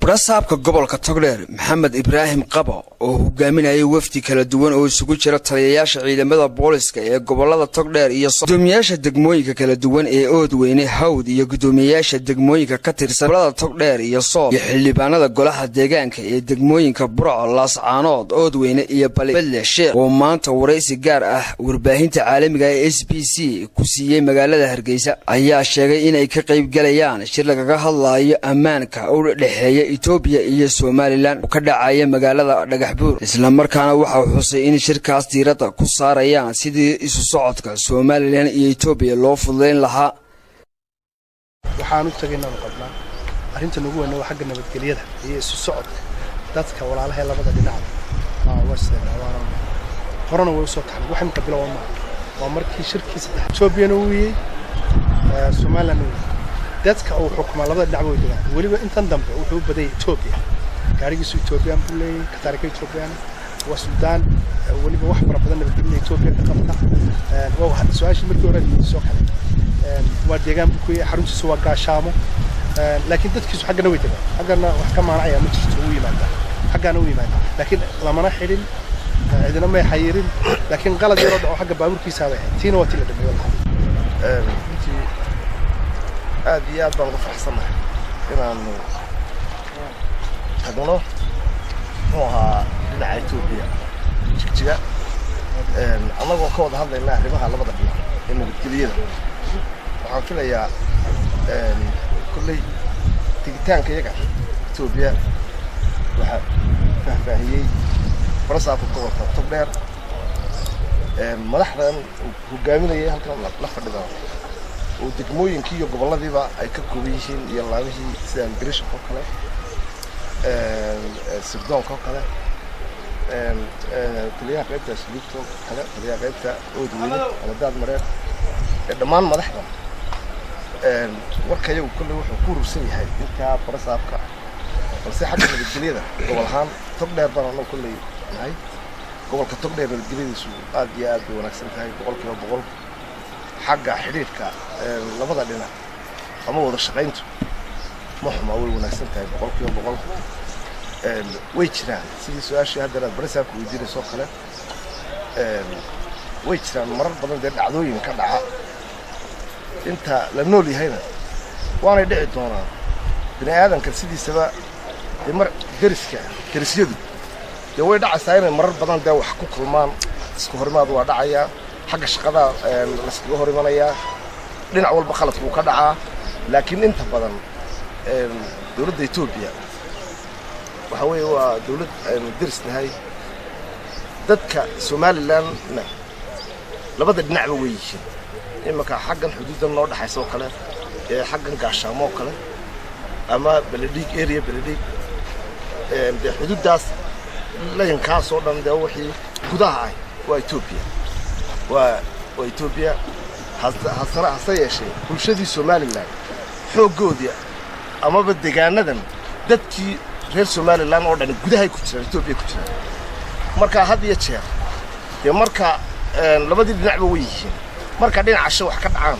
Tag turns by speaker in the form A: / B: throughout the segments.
A: Barasaabka gobolka Togdheer Maxamed Ibraahim Qabo oo hogaaminayay wafdi kala duwan oo isugu jira taliyayaasha ciidamada booliska ee gobolada Togdheer iyo gudoomiyaasha degmooyinka kala duwan ee Oodweyne Hawd iyo gudoomiyaasha degmooyinka ka tirsan gobolada Togdheer iyo Sool iyo xildhibaanada golaha deegaanka ee degmooyinka Burco, Laascaanood, Oodweyne iyo Balele Sheekh oo maanta wareysi gaar ah warbaahinta caalamiga ee SBC ku siiyay magaalada Hargeysa ayaa sheegay in ay ka qayb galayaan shir laga hadlayo ammaanka u dhaxeeya Ethiopia iyo Somaliland ka dhacaya magaalada Dhagaxbuur isla markaana waxa uu xusay in shirkaas diirada ku saarayaan sidii isu socodka Somaliland iyo Ethiopia loo fududeyn lahaa.
B: waxaan u tagnaa qabnaa arrinta ugu weyn waa xagga nabadgelyada iyo isu socodka dadka walaalaha labada dhinac horena way soo taxan waxaan ka bilaabnaa waa markii shirkiisa Ethiopia uu Somaliland dadka oo xukuma labada dhinac way degaan waliba intan dambe wuxuu baday Ethiopia gaarigiisu Ethiopia bulay ka taariikh Ethiopia waa Suudaan waliba wax badan nabadgelyada Ethiopia ka qabta waa su'aashii markii hore soo kale waa deegaan ku xaruntiisu waa gaashaamo laakiin dadkiisu xaggana way degaan xaggana wax ka maanacaya ma jirto uu yimaada xaggana uu yimaada laakiin lamana xirin cidina ma xayirin laakiin qalad yar oo xagga baaburkiisa ah tiina waa tila dhameeyay
C: aad iyo aad baan ugu faraxsanahay inaanu tagno dhinaca Ethiopia jigjiga anagoo ka wada hadlaynaa arrimaha labada dhinac ee nabadgelyada waxaan filayaa kulley tigitaanka iyaga Ethiopia waxa faahfaahiyey barasaabka gobolka Togdheer madaxdan hogaaminayay halkan la fadhida oo degmooyinkii iyo goboladiiba ay ka koobayeen iyo laabihii sida Ingiriiska oo kale Sirdoonka oo kale taliyaha qaybta Sliito kale taliyaha qaybta Oodweyne ama daad mareer dhammaan madaxdan warkayagu kullu wuxuu ku ruusan yahay inta barasaabka balse xagga nabadgelyada gobol ahaan Togdheer baan kullu yahay gobolka Togdheer nabadgelyadiisu aad iyo aad u wanaagsan tahay boqolkiiba boqol xagga xiriirka labada dhinac ama wada shaqayntu muhiim way wanaagsan tahay boqolkiiba boqol way jiraan sidii su'aashii hadda barasaabku weydiinay soo kale way jiraan marar badan dhacdooyin ka dhaca inta la nool yahayna waanay dhici doonaan bini aadanka sidiisaba mar derisyadu way dhacaysaa inay marar badan wax ku kulmaan isku horimaad waa dhacaya xagga shaqada la iskaga horimanaya dhinac walba qaladku ka dhacaa laakiin inta badan dawladda Ethiopia waxa weeye waa dawlad dirsnahay dadka Somaliland labada dhinacba way yihiin imaka xaggan xuduudan noo dhaxayso kale xaggan gaashaamo kale ama Baledig area Baledig xuduudaas laynkaas oo dhan wixii gudaha ah waa Ethiopia وإثيوبيا هسه bulshadii Somaliland xoogoodii ama deegaanadan dadkii reer Somaliland oo dhan gudaha ku jira Ethiopia ku jira marka had iyo jeer marka labadii dhinacba way yihiin marka dhinaca shaqo wax ka dhacaan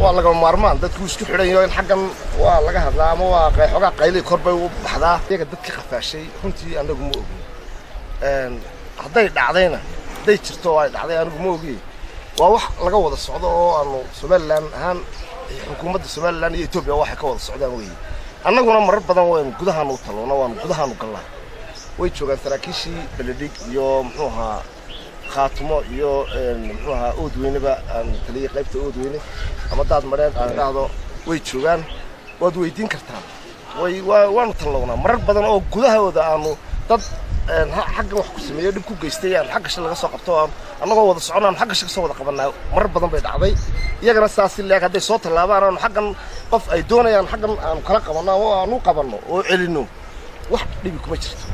C: waa laga maarmaan dadku isku xidhan in xaggan waa laga hadlaa ama waa xogaa qaylay korbay u baxdaa iyaga dadkii qafaashay runtii anagu ma ogin hadday dhacdayna day jirto ay dhacday anigu ma ogi waa wax laga wada socdo oo aanu Somaliland ahaan xukuumadda Somaliland iyo Ethiopia waxa ka wada socdaan weey annaguna marar badan waan gudaha u taloona waan gudaha u galnaa way joogaan saraakiishii Baledig iyo Khaatumo iyo Oodweyneba aan taliye qaybta Oodweyne ama daad mareer aan raacdo way joogaan waad weydiin kartaan waan taloona marar badan oo gudahooda aanu dad xagga wax ku sameeyo dib ku geystayaan xagga shil laga soo qabto annagoo wada soconaan xagga shil soo wada qabanaa marar badan bay dhacday iyagana saas ilaa haday soo talaabaan xaggan qof ay doonayaan xaggan aan kala qabanaa oo aanu qabanno oo celino wax dhibi kuma jirto